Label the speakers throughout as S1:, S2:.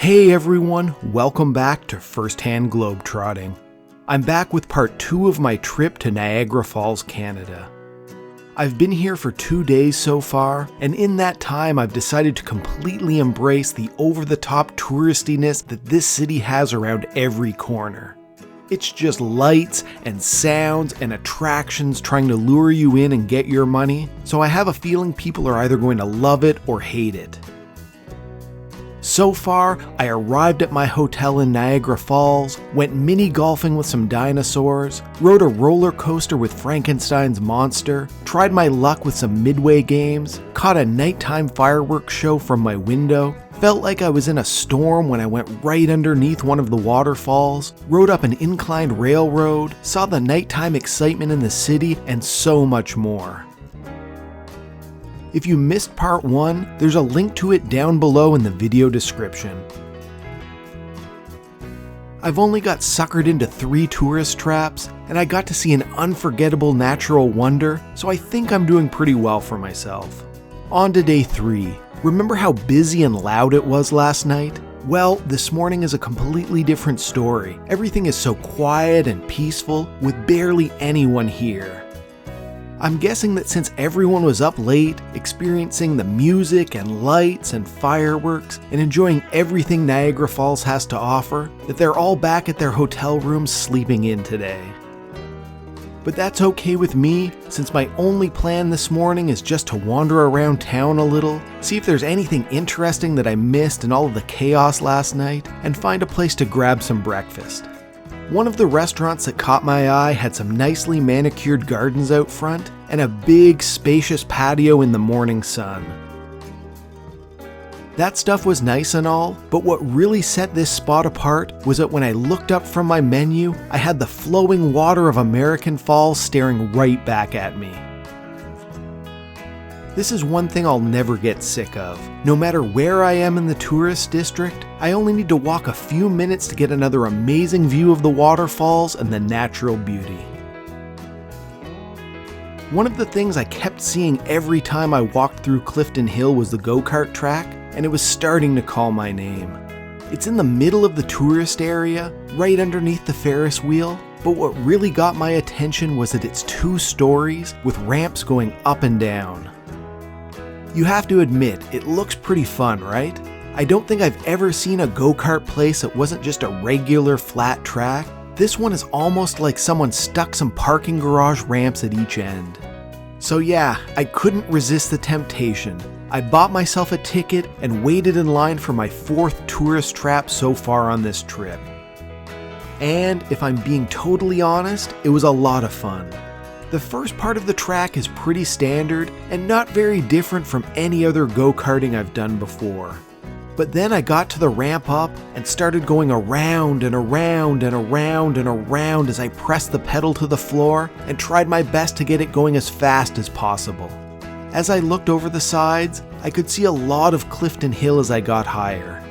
S1: Hey everyone, welcome back to Firsthand Globetrotting. I'm back with part 2 of my trip to Niagara Falls, Canada. I've been here for 2 days so far, and in that time I've decided to completely embrace the over-the-top touristiness that this city has around every corner. It's just lights and sounds and attractions trying to lure you in and get your money, so I have a feeling people are either going to love it or hate it. So far, I arrived at my hotel in Niagara Falls, went mini golfing with some dinosaurs, rode a roller coaster with Frankenstein's monster, tried my luck with some Midway games, caught a nighttime fireworks show from my window, felt like I was in a storm when I went right underneath one of the waterfalls, rode up an inclined railroad, saw the nighttime excitement in the city, and so much more. If you missed part 1, there's a link to it down below in the video description. I've only got suckered into 3 tourist traps, and I got to see an unforgettable natural wonder, so I think I'm doing pretty well for myself. On to day 3. Remember how busy and loud it was last night? Well, this morning is a completely different story. Everything is so quiet and peaceful, with barely anyone here. I'm guessing that since everyone was up late, experiencing the music and lights and fireworks, and enjoying everything Niagara Falls has to offer, that they're all back at their hotel rooms sleeping in today. But that's okay with me, since my only plan this morning is just to wander around town a little, see if there's anything interesting that I missed in all of the chaos last night, and find a place to grab some breakfast. One of the restaurants that caught my eye had some nicely manicured gardens out front and a big, spacious patio in the morning sun. That stuff was nice and all, but what really set this spot apart was that when I looked up from my menu, I had the flowing water of American Falls staring right back at me. This is one thing I'll never get sick of. No matter where I am in the tourist district, I only need to walk a few minutes to get another amazing view of the waterfalls and the natural beauty. One of the things I kept seeing every time I walked through Clifton Hill was the go-kart track, and it was starting to call my name. It's in the middle of the tourist area, right underneath the Ferris wheel, but what really got my attention was that it's 2 stories with ramps going up and down. You have to admit, it looks pretty fun, right? I don't think I've ever seen a go-kart place that wasn't just a regular flat track. This one is almost like someone stuck some parking garage ramps at each end. So yeah, I couldn't resist the temptation. I bought myself a ticket and waited in line for my 4th tourist trap so far on this trip. And if I'm being totally honest, it was a lot of fun. The first part of the track is pretty standard and not very different from any other go-karting I've done before. But then I got to the ramp up and started going around and around and around and around as I pressed the pedal to the floor and tried my best to get it going as fast as possible. As I looked over the sides, I could see a lot of Clifton Hill as I got higher.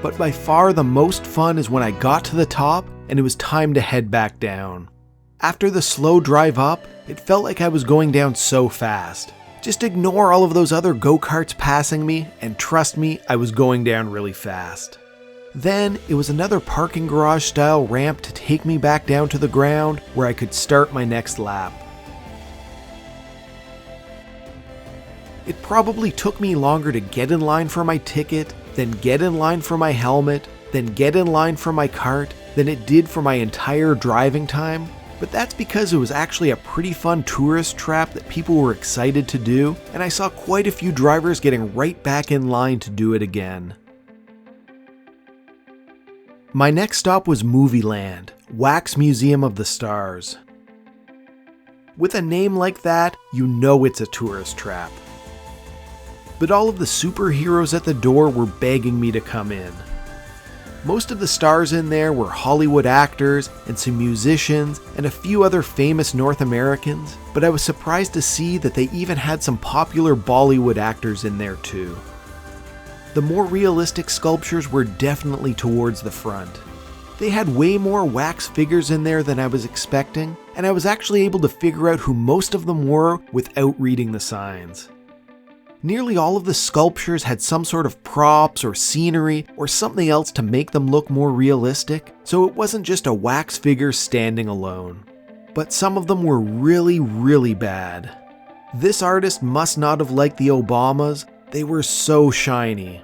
S1: But by far the most fun is when I got to the top and it was time to head back down. After the slow drive up, it felt like I was going down so fast. Just ignore all of those other go-karts passing me, and trust me, I was going down really fast. Then, it was another parking garage style ramp to take me back down to the ground where I could start my next lap. It probably took me longer to get in line for my ticket, then get in line for my helmet, then get in line for my cart, than it did for my entire driving time. But that's because it was actually a pretty fun tourist trap that people were excited to do, and I saw quite a few drivers getting right back in line to do it again. My next stop was Movieland, Wax Museum of the Stars. With a name like that, you know it's a tourist trap. But all of the superheroes at the door were begging me to come in. Most of the stars in there were Hollywood actors and some musicians and a few other famous North Americans, but I was surprised to see that they even had some popular Bollywood actors in there too. The more realistic sculptures were definitely towards the front. They had way more wax figures in there than I was expecting, and I was actually able to figure out who most of them were without reading the signs. Nearly all of the sculptures had some sort of props or scenery or something else to make them look more realistic, so it wasn't just a wax figure standing alone. But some of them were really, really bad. This artist must not have liked the Obamas. They were so shiny.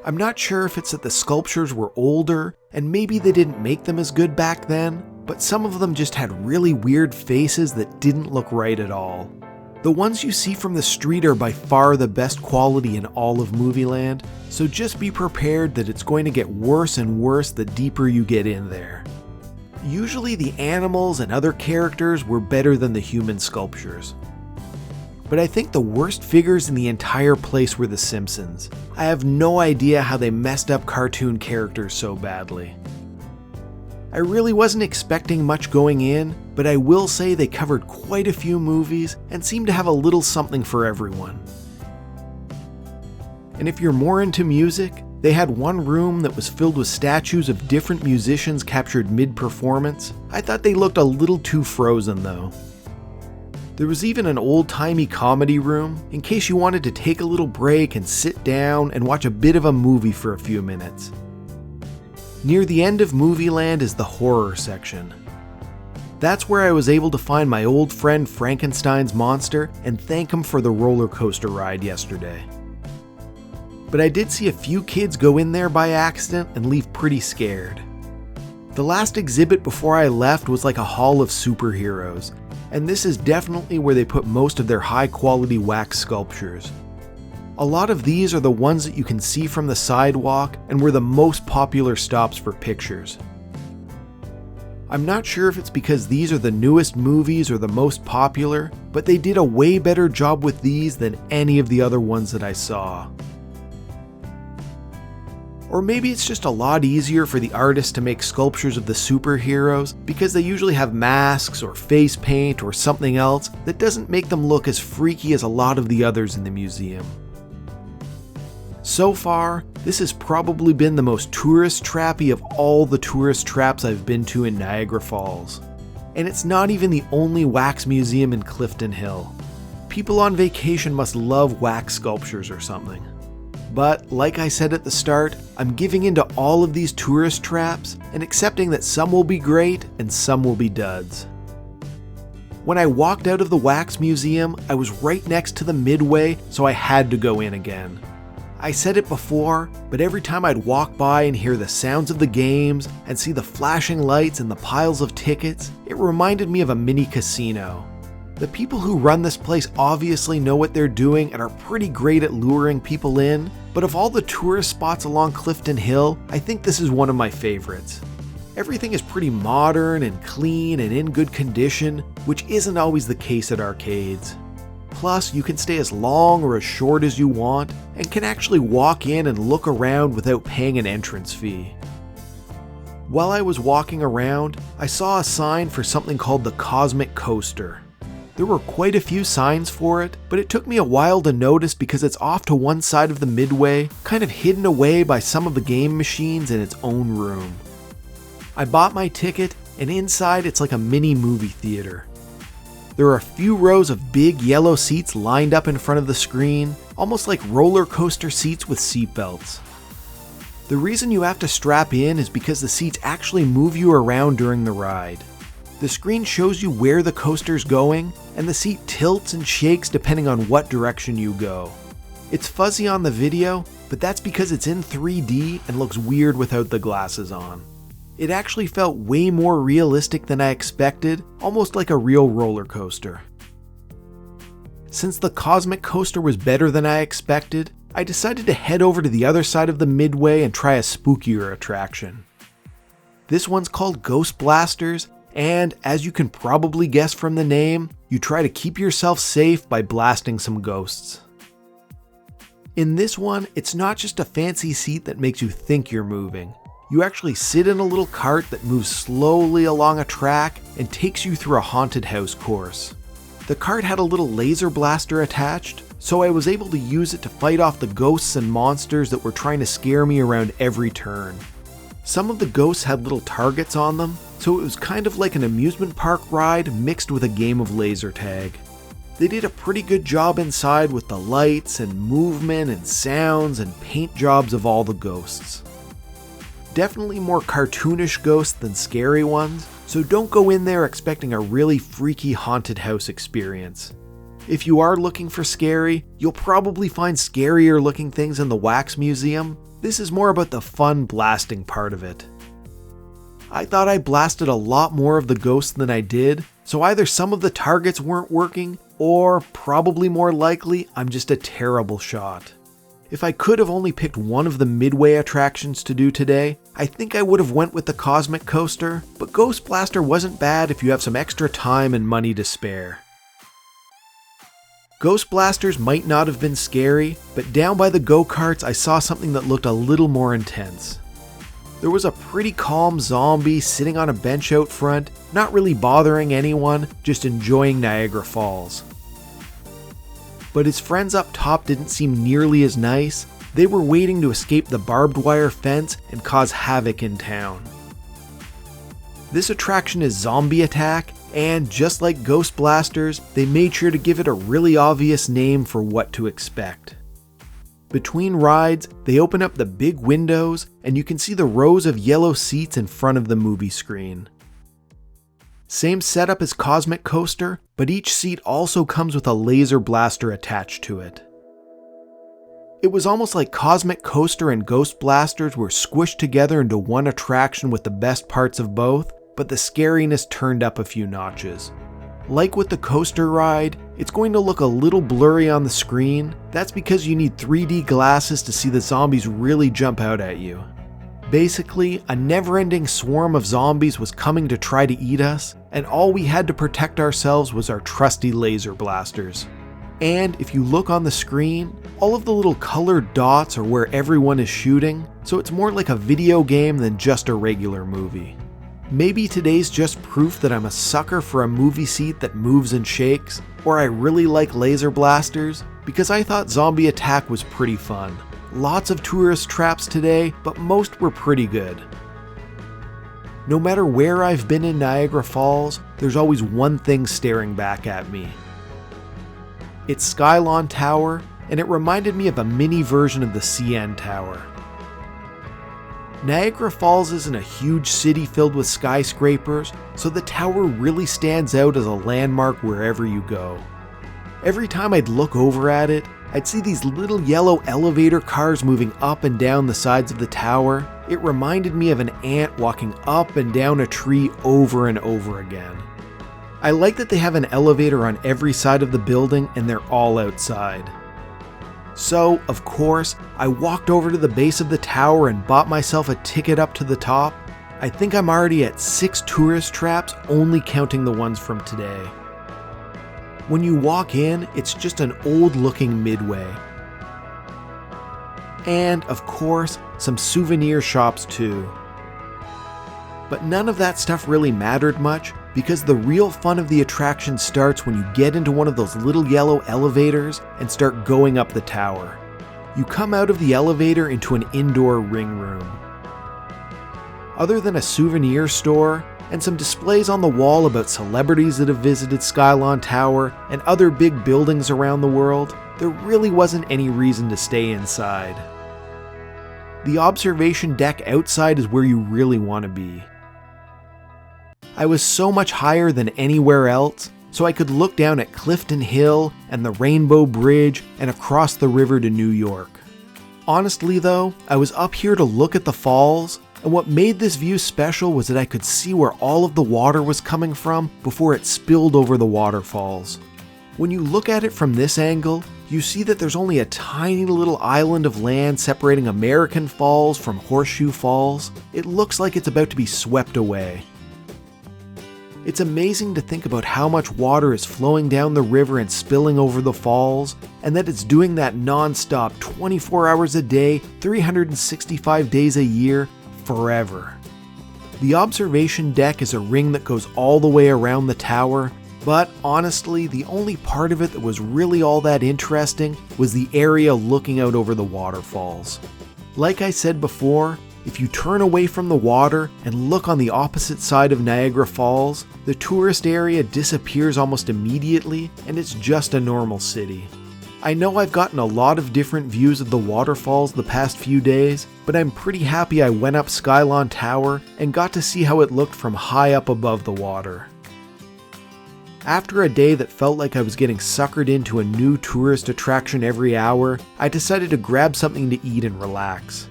S1: I'm not sure if it's that the sculptures were older and maybe they didn't make them as good back then, but some of them just had really weird faces that didn't look right at all. The ones you see from the street are by far the best quality in all of Movieland, so just be prepared that it's going to get worse and worse the deeper you get in there. Usually the animals and other characters were better than the human sculptures. But I think the worst figures in the entire place were the Simpsons. I have no idea how they messed up cartoon characters so badly. I really wasn't expecting much going in, but I will say they covered quite a few movies and seemed to have a little something for everyone. And if you're more into music, they had one room that was filled with statues of different musicians captured mid-performance. I thought they looked a little too frozen though. There was even an old-timey comedy room, in case you wanted to take a little break and sit down and watch a bit of a movie for a few minutes. Near the end of Movieland is the horror section. That's where I was able to find my old friend Frankenstein's monster and thank him for the roller coaster ride yesterday. But I did see a few kids go in there by accident and leave pretty scared. The last exhibit before I left was like a hall of superheroes, and this is definitely where they put most of their high-quality wax sculptures. A lot of these are the ones that you can see from the sidewalk and were the most popular stops for pictures. I'm not sure if it's because these are the newest movies or the most popular, but they did a way better job with these than any of the other ones that I saw. Or maybe it's just a lot easier for the artists to make sculptures of the superheroes because they usually have masks or face paint or something else that doesn't make them look as freaky as a lot of the others in the museum. So far, this has probably been the most tourist trappy of all the tourist traps I've been to in Niagara Falls. And it's not even the only wax museum in Clifton Hill. People on vacation must love wax sculptures or something. But like I said at the start, I'm giving into all of these tourist traps and accepting that some will be great and some will be duds. When I walked out of the wax museum, I was right next to the Midway, so I had to go in again. I said it before, but every time I'd walk by and hear the sounds of the games and see the flashing lights and the piles of tickets, it reminded me of a mini casino. The people who run this place obviously know what they're doing and are pretty great at luring people in, but of all the tourist spots along Clifton Hill, I think this is one of my favorites. Everything is pretty modern and clean and in good condition, which isn't always the case at arcades. Plus, you can stay as long or as short as you want, and can actually walk in and look around without paying an entrance fee. While I was walking around, I saw a sign for something called the Cosmic Coaster. There were quite a few signs for it, but it took me a while to notice because it's off to one side of the Midway, kind of hidden away by some of the game machines in its own room. I bought my ticket, and inside it's like a mini movie theater. There are a few rows of big yellow seats lined up in front of the screen, almost like roller coaster seats with seatbelts. The reason you have to strap in is because the seats actually move you around during the ride. The screen shows you where the coaster's going, and the seat tilts and shakes depending on what direction you go. It's fuzzy on the video, but that's because it's in 3D and looks weird without the glasses on. It actually felt way more realistic than I expected, almost like a real roller coaster. Since the Cosmic Coaster was better than I expected, I decided to head over to the other side of the Midway and try a spookier attraction. This one's called Ghost Blasters, and as you can probably guess from the name, you try to keep yourself safe by blasting some ghosts. In this one, it's not just a fancy seat that makes you think you're moving. You actually sit in a little cart that moves slowly along a track and takes you through a haunted house course. The cart had a little laser blaster attached, so I was able to use it to fight off the ghosts and monsters that were trying to scare me around every turn. Some of the ghosts had little targets on them, so it was kind of like an amusement park ride mixed with a game of laser tag. They did a pretty good job inside with the lights and movement and sounds and paint jobs of all the ghosts. Definitely more cartoonish ghosts than scary ones, so don't go in there expecting a really freaky haunted house experience. If you are looking for scary, you'll probably find scarier looking things in the Wax Museum. This is more about the fun blasting part of it. I thought I blasted a lot more of the ghosts than I did, so either some of the targets weren't working, or probably more likely, I'm just a terrible shot. If I could have only picked one of the Midway attractions to do today, I think I would have went with the Cosmic Coaster, but Ghost Blaster wasn't bad if you have some extra time and money to spare. Ghost Blasters might not have been scary, but down by the go-karts I saw something that looked a little more intense. There was a pretty calm zombie sitting on a bench out front, not really bothering anyone, just enjoying Niagara Falls. But his friends up top didn't seem nearly as nice. They were waiting to escape the barbed wire fence and cause havoc in town. This attraction is Zombie Attack, and just like Ghost Blasters, they made sure to give it a really obvious name for what to expect. Between rides, they open up the big windows, and you can see the rows of yellow seats in front of the movie screen. Same setup as Cosmic Coaster, but each seat also comes with a laser blaster attached to it. It was almost like Cosmic Coaster and Ghost Blasters were squished together into one attraction with the best parts of both, but the scariness turned up a few notches. Like with the coaster ride, it's going to look a little blurry on the screen. That's because you need 3D glasses to see the zombies really jump out at you. Basically, a never-ending swarm of zombies was coming to try to eat us, and all we had to protect ourselves was our trusty laser blasters. And if you look on the screen, all of the little colored dots are where everyone is shooting, so it's more like a video game than just a regular movie. Maybe today's just proof that I'm a sucker for a movie seat that moves and shakes, or I really like laser blasters, because I thought Zombie Attack was pretty fun. Lots of tourist traps today, but most were pretty good. No matter where I've been in Niagara Falls, there's always one thing staring back at me. It's Skylon Tower, and it reminded me of a mini version of the CN Tower. Niagara Falls isn't a huge city filled with skyscrapers, so the tower really stands out as a landmark wherever you go. Every time I'd look over at it, I'd see these little yellow elevator cars moving up and down the sides of the tower. It reminded me of an ant walking up and down a tree over and over again. I like that they have an elevator on every side of the building and they're all outside. So, of course, I walked over to the base of the tower and bought myself a ticket up to the top. I think I'm already at 6 tourist traps, only counting the ones from today. When you walk in, it's just an old-looking Midway. And, of course, some souvenir shops too. But none of that stuff really mattered much, because the real fun of the attraction starts when you get into one of those little yellow elevators and start going up the tower. You come out of the elevator into an indoor ring room. Other than a souvenir store and some displays on the wall about celebrities that have visited Skylon Tower and other big buildings around the world, there really wasn't any reason to stay inside. The observation deck outside is where you really want to be. I was so much higher than anywhere else, so I could look down at Clifton Hill and the Rainbow Bridge and across the river to New York. Honestly though, I was up here to look at the falls, and what made this view special was that I could see where all of the water was coming from before it spilled over the waterfalls. When you look at it from this angle, you see that there's only a tiny little island of land separating American Falls from Horseshoe Falls. It looks like it's about to be swept away. It's amazing to think about how much water is flowing down the river and spilling over the falls, and that it's doing that non-stop 24 hours a day, 365 days a year, forever. The observation deck is a ring that goes all the way around the tower, but honestly, the only part of it that was really all that interesting was the area looking out over the waterfalls. Like I said before, If you turn away from the water and look on the opposite side of Niagara Falls, the tourist area disappears almost immediately and it's just a normal city. I know I've gotten a lot of different views of the waterfalls the past few days, but I'm pretty happy I went up Skylon Tower and got to see how it looked from high up above the water. After a day that felt like I was getting suckered into a new tourist attraction every hour, I decided to grab something to eat and relax.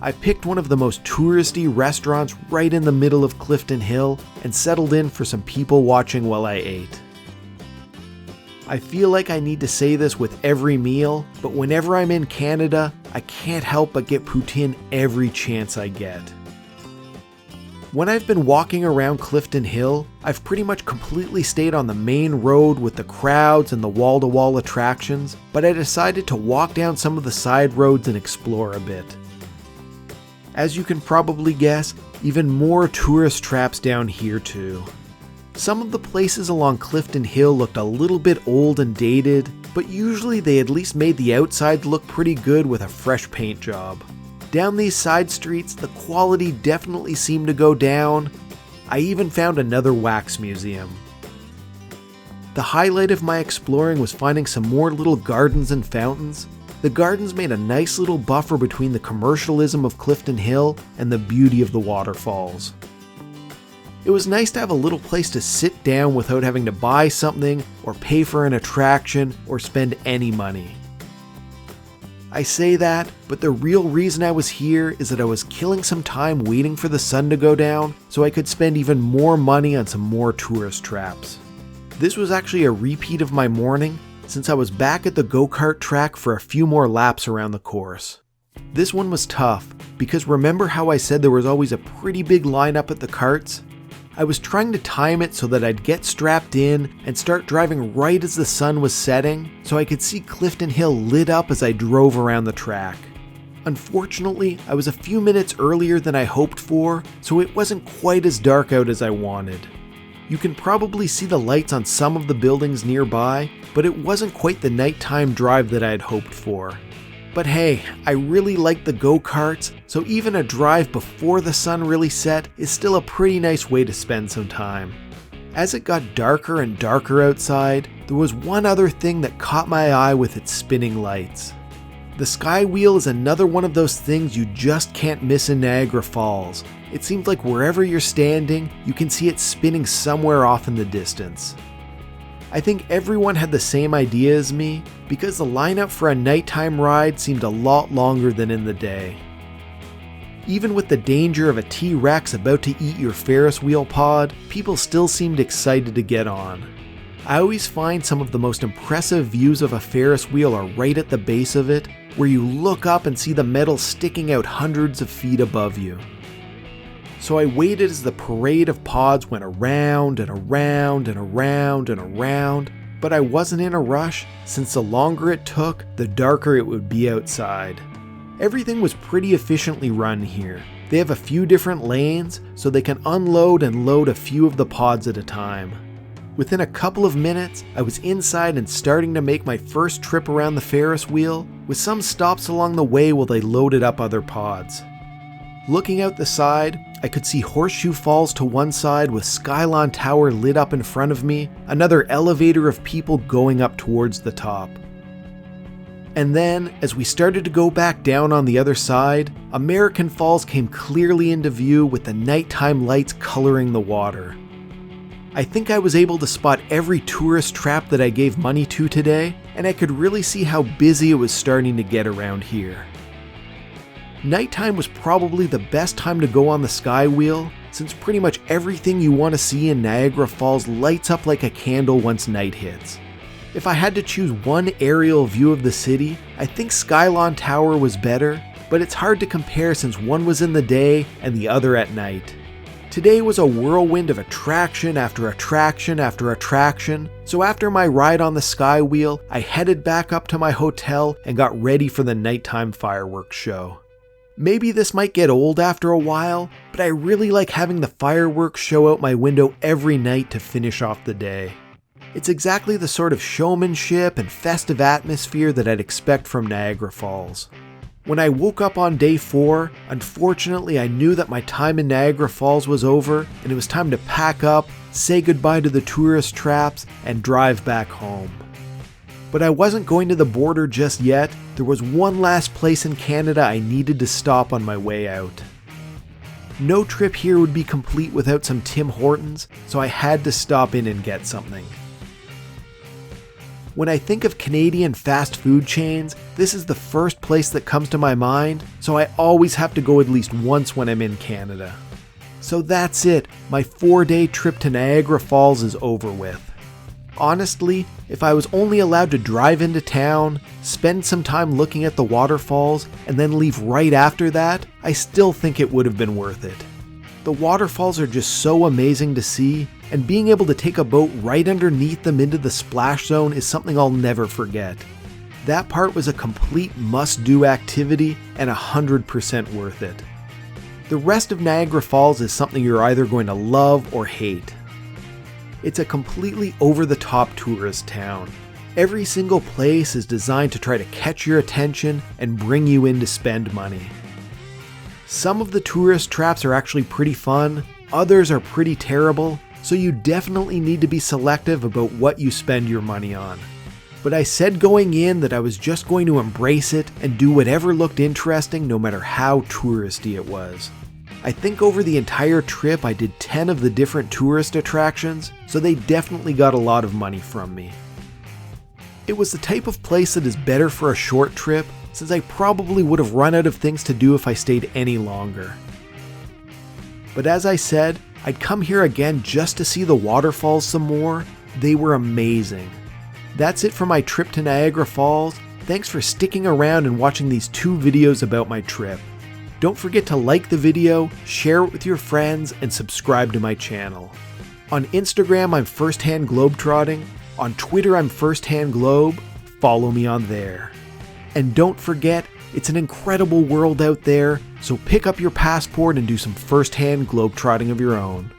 S1: I picked one of the most touristy restaurants right in the middle of Clifton Hill and settled in for some people watching while I ate. I feel like I need to say this with every meal, but whenever I'm in Canada, I can't help but get poutine every chance I get. When I've been walking around Clifton Hill, I've pretty much completely stayed on the main road with the crowds and the wall-to-wall attractions, but I decided to walk down some of the side roads and explore a bit. As you can probably guess, even more tourist traps down here too. Some of the places along Clifton Hill looked a little bit old and dated, but usually they at least made the outside look pretty good with a fresh paint job. Down these side streets, the quality definitely seemed to go down. I even found another wax museum. The highlight of my exploring was finding some more little gardens and fountains. The gardens made a nice little buffer between the commercialism of Clifton Hill and the beauty of the waterfalls. It was nice to have a little place to sit down without having to buy something or pay for an attraction or spend any money. I say that, but the real reason I was here is that I was killing some time waiting for the sun to go down so I could spend even more money on some more tourist traps. This was actually a repeat of my morning since I was back at the go-kart track for a few more laps around the course. This one was tough because remember how I said there was always a pretty big lineup at the karts? I was trying to time it so that I'd get strapped in and start driving right as the sun was setting so I could see Clifton Hill lit up as I drove around the track. Unfortunately, I was a few minutes earlier than I hoped for, so it wasn't quite as dark out as I wanted. You can probably see the lights on some of the buildings nearby, but it wasn't quite the nighttime drive that I had hoped for. But hey, I really like the go-karts, so even a drive before the sun really set is still a pretty nice way to spend some time. As it got darker and darker outside, there was one other thing that caught my eye with its spinning lights. The Skywheel is another one of those things you just can't miss in Niagara Falls. It seems like wherever you're standing, you can see it spinning somewhere off in the distance. I think everyone had the same idea as me, because the lineup for a nighttime ride seemed a lot longer than in the day. Even with the danger of a T-Rex about to eat your Ferris wheel pod, people still seemed excited to get on. I always find some of the most impressive views of a Ferris wheel are right at the base of it, where you look up and see the metal sticking out hundreds of feet above you. So I waited as the parade of pods went around and around and around and around, but I wasn't in a rush since the longer it took, the darker it would be outside. Everything was pretty efficiently run here. They have a few different lanes, so they can unload and load a few of the pods at a time. Within a couple of minutes, I was inside and starting to make my first trip around the Ferris wheel, with some stops along the way while they loaded up other pods. Looking out the side, I could see Horseshoe Falls to one side with Skylon Tower lit up in front of me, another elevator of people going up towards the top. And then, as we started to go back down on the other side, American Falls came clearly into view with the nighttime lights coloring the water. I think I was able to spot every tourist trap that I gave money to today, and I could really see how busy it was starting to get around here. Nighttime was probably the best time to go on the Skywheel, since pretty much everything you want to see in Niagara Falls lights up like a candle once night hits. If I had to choose one aerial view of the city, I think Skylon Tower was better, but it's hard to compare since one was in the day and the other at night. Today was a whirlwind of attraction after attraction after attraction, so after my ride on the Skywheel, I headed back up to my hotel and got ready for the nighttime fireworks show. Maybe this might get old after a while, but I really like having the fireworks show out my window every night to finish off the day. It's exactly the sort of showmanship and festive atmosphere that I'd expect from Niagara Falls. When I woke up on day 4, unfortunately I knew that my time in Niagara Falls was over and it was time to pack up, say goodbye to the tourist traps, and drive back home. But I wasn't going to the border just yet. There was one last place in Canada I needed to stop on my way out. No trip here would be complete without some Tim Hortons, so I had to stop in and get something. When I think of Canadian fast food chains, this is the first place that comes to my mind, so I always have to go at least once when I'm in Canada. So that's it, my 4-day trip to Niagara Falls is over with. Honestly, if I was only allowed to drive into town, spend some time looking at the waterfalls, and then leave right after that, I still think it would have been worth it. The waterfalls are just so amazing to see, and being able to take a boat right underneath them into the splash zone is something I'll never forget. That part was a complete must-do activity and 100% worth it. The rest of Niagara Falls is something you're either going to love or hate. It's a completely over-the-top tourist town. Every single place is designed to try to catch your attention and bring you in to spend money. Some of the tourist traps are actually pretty fun, others are pretty terrible, so you definitely need to be selective about what you spend your money on. But I said going in that I was just going to embrace it and do whatever looked interesting no matter how touristy it was. I think over the entire trip I did 10 of the different tourist attractions, so they definitely got a lot of money from me. It was the type of place that is better for a short trip, since I probably would have run out of things to do if I stayed any longer. But as I said, I'd come here again just to see the waterfalls some more. They were amazing. That's it for my trip to Niagara Falls. Thanks for sticking around and watching these 2 videos about my trip. Don't forget to like the video, share it with your friends, and subscribe to my channel. On Instagram, I'm Firsthand Globetrotting. On Twitter, I'm Firsthand Globe. Follow me on there. And don't forget, it's an incredible world out there, so pick up your passport and do some firsthand globetrotting of your own.